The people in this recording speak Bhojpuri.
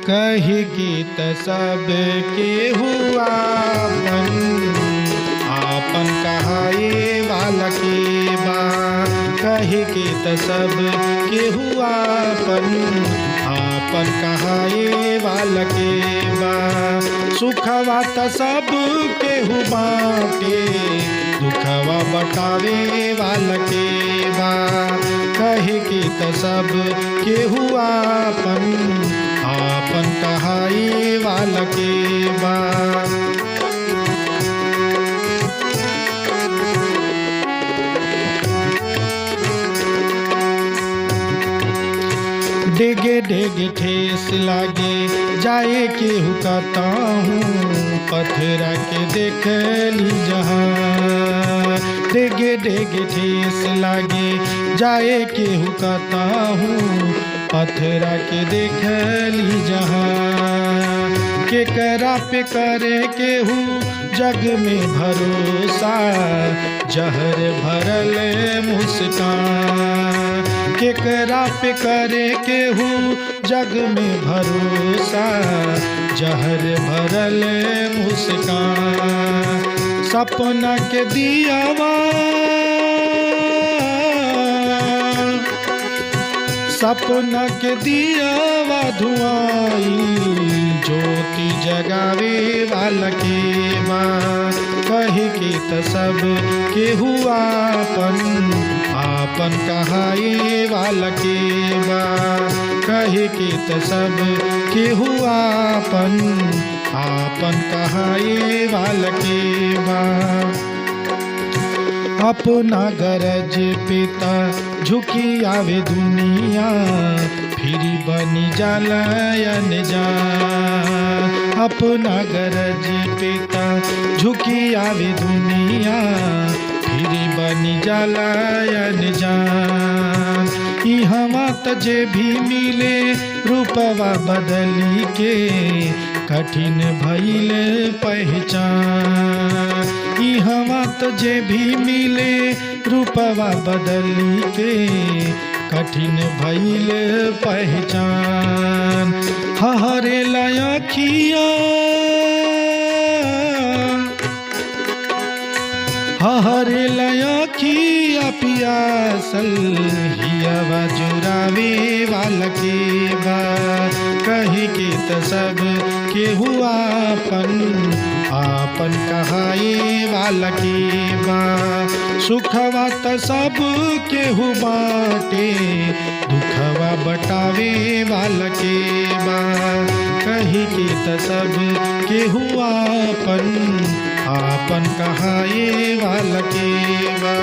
कही गीत सब के हुआ आपन कहाए वाला के बा। कही गीत सब के हुआ आपन कहाए वाला के बा। सुखवा त सब के हु बाटे दुखवा बटावे वाला के बा। कहे कि त सब के हुआ आपन कहाए वाला के बा। डेगे डेगे ठेस लागे जाए के हुकाता हूँ पत्थरा के देख ली जहाँ। डेगे डेगे ठेस लागे जाए के हुकाता हूँ पत्थरा के देख ली जहाँ। के करा पे करे के हूँ जग में भरोसा जहर भरल मुस्कान। केकरा पे करे के हूँ जग में भरोसा जहर भरल मुस्कान। सपना के दियावा सपना के दियावा धुआई ज्योति जगावे वाला के बा। कही कि त सब के हुआ आपन कहाए वाला के बा। कही कि त सब के हुआ आपन कहाए वाला के बा। अपना गरज पिता झुकी आवे दुनिया फिर बनी जालयन जा। अपना गरज पिता झुकी आवे दुनिया फिर बनी जालयन जा। इहवा त जे भी मिले रूपवा बदली के कठिन भइल पहचान। इहवा त जे भी मिले रूपवा बदली के कठिन भइल पहचान। हरे लयखिया हरे लयखिया पियासल हियावा जुरावे वाला के बा। कही कि त सब के हुआ आपन कहाए वाला के बा। सुखवा त सब के हु बाटे दुखवा बटावे वाला के बा। कही कि त सब के हुआ आपन कहाए वाला के बा।